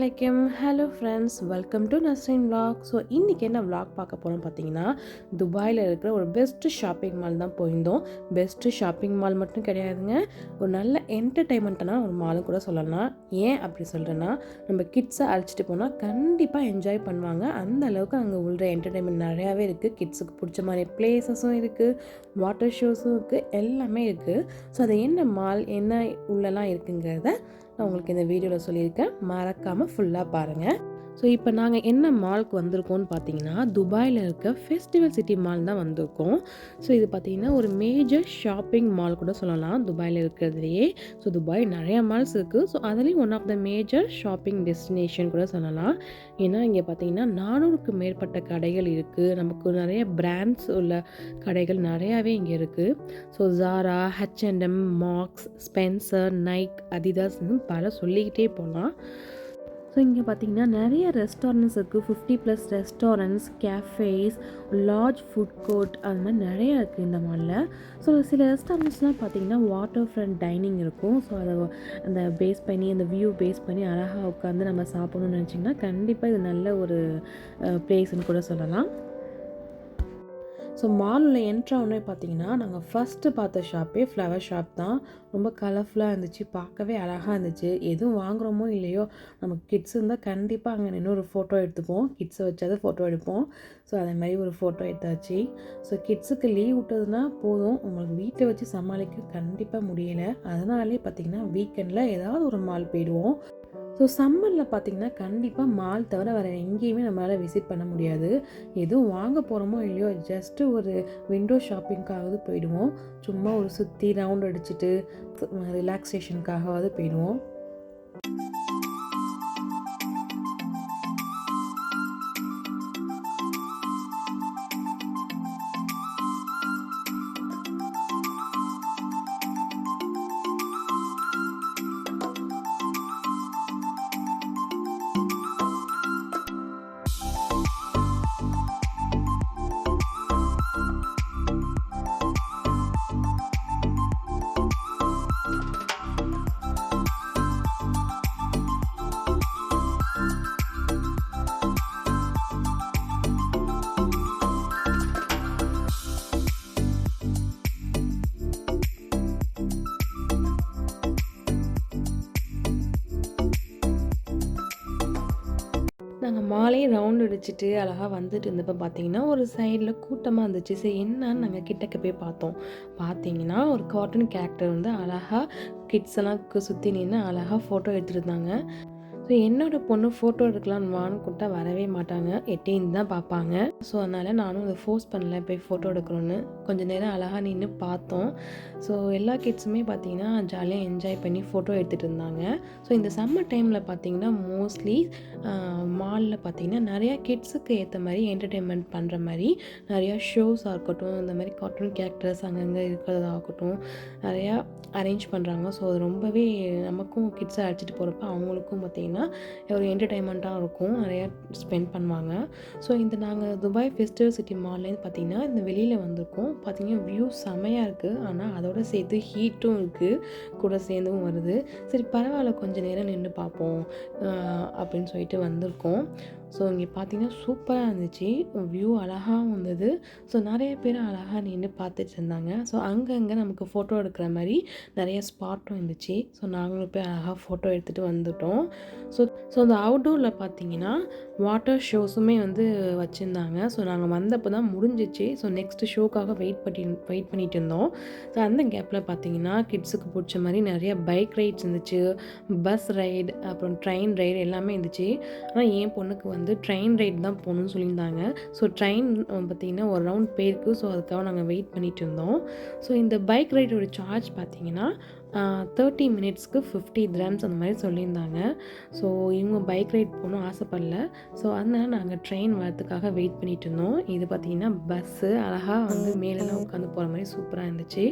அலைக்கும். Hello friends, welcome to Nasreen vlog. So இன்றைக்கி என்ன விலாக் பார்க்க போகிறோம் பார்த்தீங்கன்னா, துபாயில் இருக்கிற ஒரு பெஸ்ட்டு ஷாப்பிங் மால் தான் போயிருந்தோம். பெஸ்ட்டு ஷாப்பிங் மால் மட்டும் கிடையாதுங்க, ஒரு நல்ல என்டர்டெயின்மெண்ட்டான ஒரு மாலும் கூட சொல்லலாம். ஏன் அப்படி சொல்கிறேன்னா, நம்ம கிட்ஸை அழைச்சிட்டு போனால் கண்டிப்பாக என்ஜாய் பண்ணுவாங்க. அந்த அளவுக்கு அங்கே உள்ள என்டர்டெயின்மெண்ட் நிறையாவே இருக்குது. கிட்ஸுக்கு பிடிச்ச மாதிரி பிளேசஸும் இருக்குது, வாட்டர் ஷோஸும் இருக்குது, எல்லாமே இருக்குது. ஸோ அது என்ன மால், என்ன உள்ளலாம் இருக்குங்கிறத நான் உங்களுக்கு இந்த வீடியோவில் சொல்லியிருக்கேன். மறக்காமல் ஃபுல்லாக பாருங்கள். ஸோ இப்போ நாங்கள் என்ன மாலுக்கு வந்திருக்கோம்னு பார்த்தீங்கன்னா, துபாயில் இருக்க ஃபெஸ்டிவல் சிட்டி மால் தான் வந்திருக்கோம். ஸோ இது பார்த்திங்கன்னா ஒரு மேஜர் ஷாப்பிங் மால் கூட சொல்லலாம் துபாயில் இருக்கிறதுலையே. ஸோ துபாய் நிறையா மால்ஸ் இருக்குது. ஸோ அதுலேயும் one of the major shopping destination கூட சொல்லலாம். ஏன்னா இங்கே பார்த்திங்கன்னா 400க்கு மேற்பட்ட கடைகள் இருக்குது. நமக்கு நிறைய பிராண்ட்ஸ் உள்ள கடைகள் நிறையாவே இங்கே இருக்குது. So Zara, H&M, Marks, Spencer, Nike, Adidas பல சொல்லிக்கிட்டே போகலாம். ஸோ இங்கே பார்த்திங்கன்னா நிறைய ரெஸ்டாரண்ட்ஸ் இருக்குது. 50+ restaurants, cafes, large food court, அது மாதிரி நிறையா இருக்குது இந்த மாலில். ஸோ சில ரெஸ்டாரண்ட்ஸ்லாம் பார்த்திங்கன்னா வாட்டர் ஃப்ரண்ட் டைனிங் இருக்கும். ஸோ அதை அந்த பேஸ் பண்ணி, அந்த வியூ பேஸ் பண்ணி அழகாக உட்காந்து நம்ம சாப்பிடணும்னு நினச்சிங்கன்னா கண்டிப்பாக இது நல்ல ஒரு பிளேஸ்ன்னு கூட சொல்லலாம். ஸோ மாலில் என்ட்ரானே பார்த்தீங்கன்னா, நாங்கள் ஃபஸ்ட்டு பார்த்த ஷாப்பே ஃப்ளவர் ஷாப் தான். ரொம்ப கலர்ஃபுல்லாக இருந்துச்சு, பார்க்கவே அழகாக இருந்துச்சு. எதுவும் வாங்குகிறோமோ இல்லையோ, நமக்கு கிட்ஸ் இருந்தால் கண்டிப்பாக அங்கே நின்று ஒரு ஃபோட்டோ எடுத்துப்போம். கிட்ஸை வச்சாவது ஃபோட்டோ எடுப்போம். ஸோ அதே மாதிரி ஒரு ஃபோட்டோ எடுத்தாச்சு. ஸோ கிட்ஸுக்கு லீவ் விட்டதுன்னா போதும், உங்களுக்கு வீட்டை வச்சு சமாளிக்க கண்டிப்பாக முடியலை. அதனாலே பார்த்திங்கன்னா வீக்கெண்டில் ஏதாவது ஒரு மால் போயிடுவோம். ஸோ சம்மரில் பார்த்திங்கன்னா கண்டிப்பாக மால் தவிர வேறு எங்கேயுமே நம்மளால் விசிட் பண்ண முடியாது. எதுவும் வாங்க போகிறோமோ இல்லையோ, ஜஸ்ட்டு ஒரு விண்டோ ஷாப்பிங்காவது போயிடுவோம். சும்மா ஒரு சுற்றி ரவுண்ட் அடிச்சுட்டு ரிலாக்ஸேஷனுக்காகவாவது போயிடுவோம். நாங்கள் மாலே ரவுண்ட் அடிச்சுட்டு அழகாக வந்துட்டு இருந்தப்போ பார்த்தீங்கன்னா ஒரு சைடில் கூட்டமாக இருந்துச்சு. சரி என்னன்னு நாங்கள் கிட்டக்க போய் பார்த்தோம். பார்த்தீங்கன்னா ஒரு கார்ட்டூன் கேரக்டர் வந்து அழகாக கிட்ஸ் எல்லாம் சுற்றி நின்று அழகாக ஃபோட்டோ எடுத்துருந்தாங்க. ஸோ என்னோடய பொண்ணு ஃபோட்டோ எடுக்கலான்னு வான்னு கூப்பிட்டா வரவே மாட்டாங்க, எட்டேன்னு தான் பார்ப்பாங்க. ஸோ அதனால் நானும் அதை ஃபோர்ஸ் பண்ணல போய் ஃபோட்டோ எடுக்கணுன்னு. கொஞ்சம் நேரம் அழகாக நின்று பார்த்தோம். ஸோ எல்லா கிட்ஸுமே பார்த்திங்கன்னா ஜாலியாக என்ஜாய் பண்ணி ஃபோட்டோ எடுத்துகிட்டு இருந்தாங்க. ஸோ இந்த சம்மர் டைமில் பார்த்திங்கன்னா மோஸ்ட்லி மாலில் பார்த்திங்கன்னா நிறையா கிட்ஸுக்கு ஏற்ற மாதிரி என்டர்டெயின்மெண்ட் பண்ணுற மாதிரி நிறையா ஷோஸாக இருக்கட்டும், இந்த மாதிரி கார்ட்டூன் கேரக்டர்ஸ் அங்கங்கே இருக்கிறதாகட்டும் நிறையா அரேஞ்ச் பண்ணுறாங்க. ஸோ அது ரொம்பவே நமக்கும் கிட்ஸை அழைச்சிட்டு போகிறப்ப அவங்களுக்கும் பார்த்திங்கன்னா ஒரு என்டர்டெயின்மெண்ட்டாக இருக்கும், நிறையா ஸ்பெண்ட் பண்ணுவாங்க. ஸோ இந்த நாங்கள் துபாய் ஃபெஸ்டிவல் சிட்டி மால்லேருந்து பார்த்திங்கன்னா இந்த வெளியில் வந்திருக்கோம். பார்த்திங்கன்னா வியூ செமையாக இருக்குது, ஆனால் அதோட சேர்த்து ஹீட்டும் இருக்குது, கூட சேர்ந்தும் வருது. சரி பரவாயில்ல கொஞ்சம் நேரம் நின்று பார்ப்போம் அப்படின்னு சொல்லிட்டு வந்திருக்கோம். ஸோ இங்கே பார்த்திங்கன்னா சூப்பராக இருந்துச்சு, வியூ அழகாகவும் இருந்தது. ஸோ நிறைய பேர் அழகாக நின்று பார்த்துட்டு இருந்தாங்க. ஸோ அங்கங்கே நமக்கு ஃபோட்டோ எடுக்கிற மாதிரி நிறைய ஸ்பாட்டும் இருந்துச்சு. ஸோ நாங்களும் போய் அழகாக ஃபோட்டோ எடுத்துகிட்டு வந்துட்டோம். ஸோ அந்த அவுட்டோரில் பார்த்திங்கன்னா வாட்டர் ஷோஸுமே வந்து வச்சுருந்தாங்க. ஸோ நாங்கள் வந்தப்போ தான் முடிஞ்சிச்சு. ஸோ நெக்ஸ்ட்டு ஷோக்காக வெயிட் பண்ணிட்டு இருந்தோம். ஸோ அந்த கேப்பில் பார்த்திங்கன்னா கிட்ஸுக்கு பிடிச்ச மாதிரி நிறைய பைக் ரைட்ஸ் இருந்துச்சு, பஸ் ரைடு, அப்புறம் ட்ரெயின் ரைடு எல்லாமே இருந்துச்சு. ஆனால் என் பொண்ணுக்கு வந்து ட்ரெயின் ரைட் தான் போகணுன்னு சொல்லியிருந்தாங்க. ஸோ ட்ரெயின் பார்த்திங்கன்னா ஒரு ரவுண்ட் போயிருக்கு. ஸோ அதுக்காக நாங்கள் வெயிட் பண்ணிகிட்டு இருந்தோம். ஸோ இந்த பைக் ரைடோட சார்ஜ் பார்த்திங்கன்னா 30 மினிட்ஸ்க்கு 50 dirhams அந்த மாதிரி சொல்லியிருந்தாங்க. ஸோ இவங்க பைக் ரைட் போகணும் ஆசைப்படல. ஸோ அதனால் நாங்கள் ட்ரெயின் வரதுக்காக வெயிட் பண்ணிகிட்டு இருந்தோம். இது பார்த்திங்கன்னா பஸ்ஸு அழகாக வந்து மேலெலாம் உட்காந்து போகிற மாதிரி சூப்பராக இருந்துச்சு.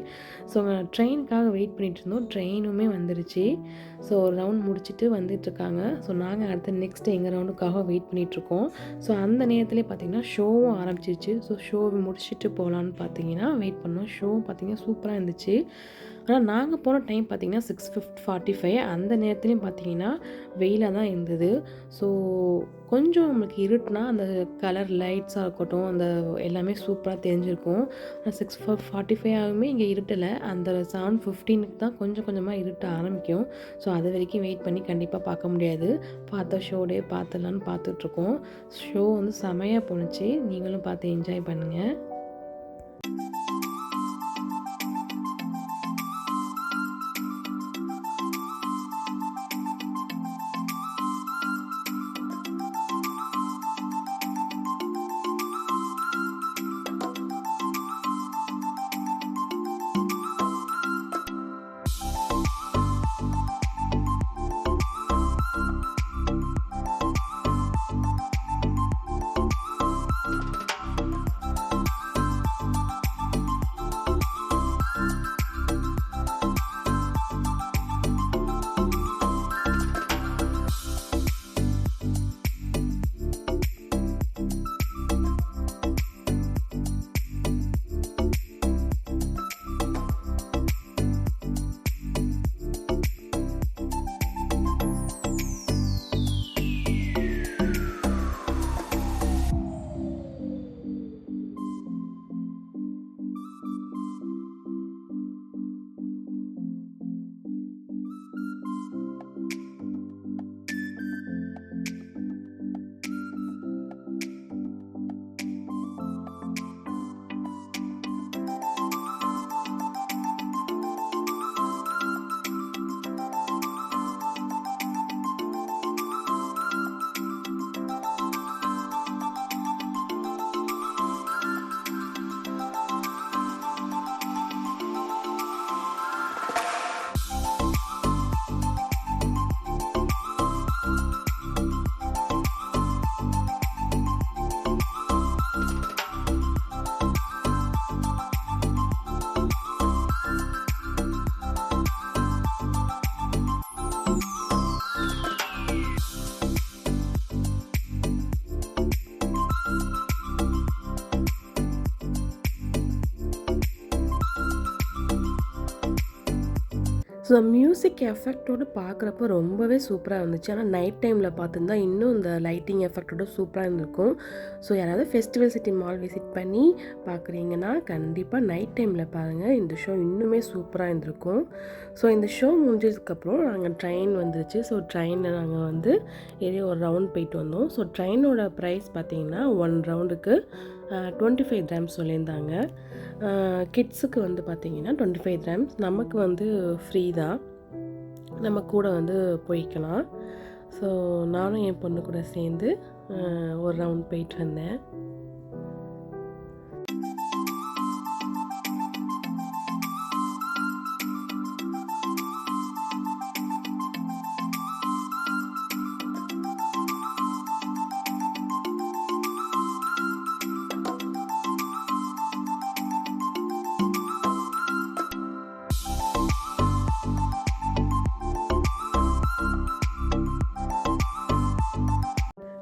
ஸோ ட்ரெயினுக்காக வெயிட் பண்ணிகிட்டு இருந்தோம். ட்ரெயினுமே வந்துருச்சு. ஸோ ஒரு ரவுண்ட் முடிச்சுட்டு வந்துட்டுருக்காங்க. ஸோ நாங்கள் அடுத்த நெக்ஸ்ட் எங்கள் ரவுண்டுக்காக வெயிட் பண்ணிகிட்ருக்கோம். ஸோ அந்த நேரத்துலேயே பார்த்திங்கன்னா ஷோவும் ஆரம்பிச்சிருச்சு. ஸோ ஷோ முடிச்சுட்டு போகலான்னு பார்த்தீங்கன்னா வெயிட் பண்ணோம். ஷோ பார்த்திங்கன்னா சூப்பராக இருந்துச்சு. ஆனால் நாங்கள் போன டைம் பார்த்திங்கன்னா 6:45 அந்த நேரத்துலையும் பார்த்திங்கன்னா வெயிலாக தான் இருந்தது. ஸோ கொஞ்சம் நம்மளுக்கு இருட்டுனா அந்த கலர் லைட்ஸாக இருக்கட்டும், அந்த எல்லாமே சூப்பராக தெரிஞ்சிருக்கும். 6:45 ஆகுமே இங்கே இருட்டலை. அந்த 7:15க்கு தான் கொஞ்சம் கொஞ்சமாக இருட்ட ஆரம்பிக்கும். ஸோ அது வரைக்கும் வெயிட் பண்ணி கண்டிப்பாக பார்க்க முடியாது. பார்த்த ஷோடே பார்த்துடலான்னு பார்த்துட்ருக்கோம். ஷோ வந்து செமையாக போணுச்சு. நீங்களும் பார்த்து என்ஜாய் பண்ணுங்கள். ஸோ மியூசிக் எஃபெக்ட்டோடு பார்க்குறப்போ ரொம்பவே சூப்பராக இருந்துச்சு. ஆனால் நைட் டைமில் பார்த்துருந்தா இன்னும் இந்த லைட்டிங் எஃபெக்ட்டோட சூப்பராக இருந்திருக்கும். ஸோ யாராவது ஃபெஸ்டிவல் சிட்டி மால் விசிட் பண்ணி பார்க்குறீங்கன்னா கண்டிப்பாக நைட் டைமில் பாருங்கள். இந்த ஷோ இன்னுமே சூப்பராக இருந்திருக்கும். ஸோ இந்த ஷோ முடிஞ்சதுக்கப்புறம் நாங்கள் ட்ரெயின் வந்துருச்சு. ஸோ ட்ரெயினில் நாங்கள் வந்து ஏறி ஒரு ரவுண்ட் போயிட்டு வந்தோம். ஸோ ட்ரெயினோட ப்ரைஸ் பார்த்திங்கன்னா 1 ரவுண்டுக்கு 25 dirhams சொல்லியிருந்தாங்க. கிட்ஸுக்கு வந்து பார்த்திங்கன்னா 25 dirhams. நமக்கு வந்து ஃப்ரீ தான், நம்ம கூட வந்து போய்க்கலாம். ஸோ நானும் என் பொண்ணு கூட சேர்ந்து ஒரு ரவுண்ட் போயிட்டு வந்தேன்.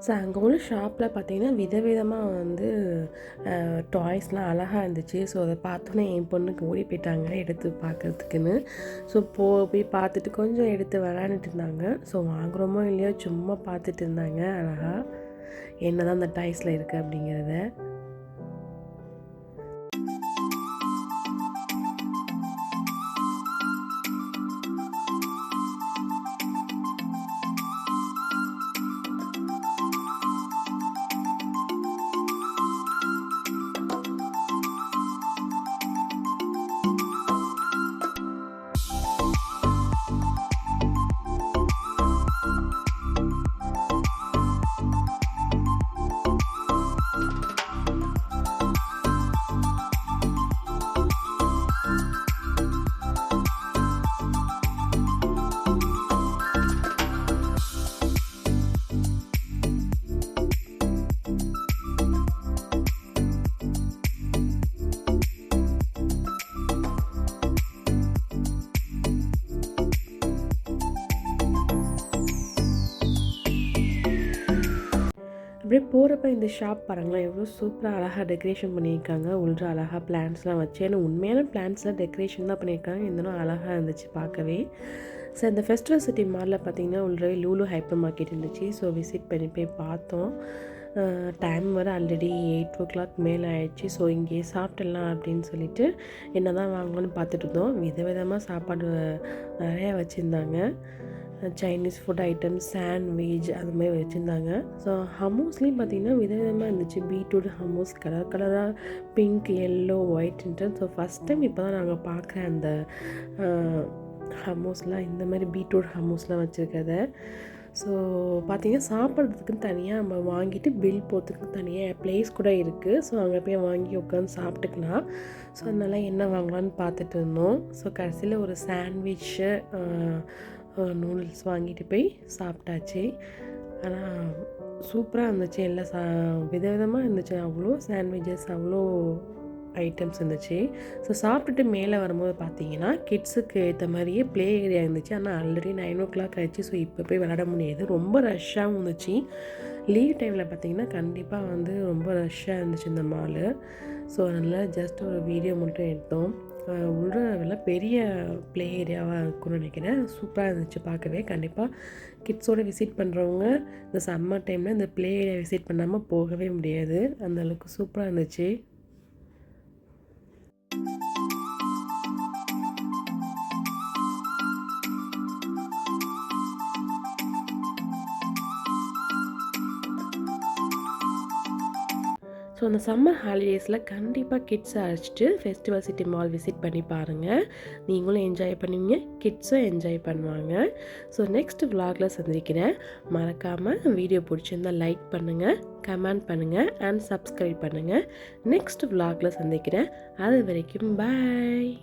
ஸோ அங்கே உள்ள ஷாப்பில் பார்த்திங்கன்னா விதவிதமாக வந்து டாய்ஸ்லாம் அழகாக இருந்துச்சு. ஸோ அதை பார்த்தோன்னே என் பொண்ணுக்கு ஓடி போயிட்டாங்க எடுத்து பார்க்குறதுக்குன்னு. ஸோ போய் பார்த்துட்டு கொஞ்சம் எடுத்து விளையாண்டுட்டு இருந்தாங்க. ஸோ வாங்குகிறோமோ இல்லையோ சும்மா பார்த்துட்டு இருந்தாங்க அழகாக என்ன தான் அந்த டாய்ஸில் இருக்குது அப்படிங்கிறத. போகிறப்ப இந்த ஷாப் பாருங்களேன் எவ்வளோ சூப்பராக அழகாக டெக்கரேஷன் பண்ணியிருக்காங்க. உள்ள அழகாக பிளான்ட்ஸ்லாம் வச்சு, ஏன்னா உண்மையான பிளான்ட்ஸ்லாம் டெக்கரேஷன் தான் பண்ணியிருக்காங்க. இருந்தாலும் அழகாக இருந்துச்சு பார்க்கவே. ஸோ இந்த ஃபெஸ்டிவல் சிட்டி மாலில் பார்த்திங்கன்னா உள்ளே லூலு ஹைப்பர் மார்க்கெட் இருந்துச்சு. ஸோ விசிட் பண்ணி போய் பார்த்தோம். டைம் வர ஆல்ரெடி 8 மேலே ஆயிடுச்சு. ஸோ இங்கேயே சாப்பிட்டுடலாம் அப்படின்னு சொல்லிட்டு என்ன தான் வாங்கணும்னு பார்த்துட்டு இருந்தோம். விதவிதமாக சாப்பாடு நிறையா வச்சுருந்தாங்க. சைனீஸ் ஃபுட் ஐட்டம்ஸ், சாண்ட்விச் அது மாதிரி வச்சுருந்தாங்க. ஸோ ஹமூஸ்லேயும் பார்த்திங்கன்னா விதவிதமாக இருந்துச்சு. பீட்ரூட் ஹமூஸ், கலர் கலராக பிங்க், எல்லோ, ஒயிட்ன்ட்டு. ஸோ ஃபஸ்ட் டைம் இப்போ தான் நாங்கள் பார்க்குறேன் அந்த ஹமூஸ்லாம், இந்த மாதிரி பீட்ரூட் ஹமூஸ்லாம் வச்சுருக்கத. ஸோ பார்த்திங்கன்னா சாப்பிட்றதுக்குன்னு தனியாக நம்ம வாங்கிட்டு பில் போகிறதுக்கு தனியாக ப்ளேஸ் கூட இருக்குது. ஸோ அங்கே போய் வாங்கி உட்காந்து சாப்பிட்டுக்கலாம். ஸோ அதனால என்ன வாங்கலான்னு பார்த்துட்டு இருந்தோம். ஸோ கடைசியில் ஒரு சாண்ட்விச்சு, நூடுல்ஸ் வாங்கிட்டு போய் சாப்பிட்டாச்சு. ஆனால் சூப்பராக இருந்துச்சு. எல்லாம் விதவிதமாக இருந்துச்சு. அவ்வளோ சாண்ட்விச்சஸ், அவ்வளோ ஐட்டம்ஸ் இருந்துச்சு. ஸோ சாப்பிட்டுட்டு மேலே வரும்போது பார்த்தீங்கன்னா கிட்ஸுக்கு ஏற்ற மாதிரியே ப்ளே ஏரியா இருந்துச்சு. ஆனால் ஆல்ரெடி 9 ஆயிடுச்சு. ஸோ இப்போ போய் விளையாட முடியாது. ரொம்ப ரஷ்ஷாகவும் இருந்துச்சு. லீவ் டைமில் பார்த்திங்கன்னா கண்டிப்பாக வந்து ரொம்ப ரஷ்ஷாக இருந்துச்சு இந்த மாலு. ஸோ அதனால் ஜஸ்ட் ஒரு வீடியோ மட்டும் எடுத்தோம். உள்ள பெரிய ப்ளே ஏரியாவாக இருக்கும்னு நினைக்கிறேன். சூப்பராக இருந்துச்சு பார்க்கவே. கண்டிப்பாக கிட்ஸோடு விசிட் பண்ணுறவங்க இந்த சம்மர் டைமில் இந்த ப்ளே ஏரியா விசிட் பண்ணாமல் போகவே முடியாது. அந்தளவுக்கு சூப்பராக இருந்துச்சு. ஸோ அந்த சம்மர் ஹாலிடேஸில் கண்டிப்பாக கிட்ஸை அழைச்சிட்டு ஃபெஸ்டிவல் சிட்டி மால் விசிட் பண்ணி பாருங்கள். நீங்களும் என்ஜாய் பண்ணுவீங்க, கிட்ஸும் என்ஜாய் பண்ணுவாங்க. ஸோ நெக்ஸ்ட் விலாகில் சந்திக்கிறேன். மறக்காமல் வீடியோ பிடிச்சிருந்தால் லைக் பண்ணுங்கள், கமெண்ட் பண்ணுங்கள் அண்ட் சப்ஸ்கிரைப் பண்ணுங்கள். நெக்ஸ்ட் விலாகில் சந்திக்கிறேன். அது வரைக்கும் பாய்.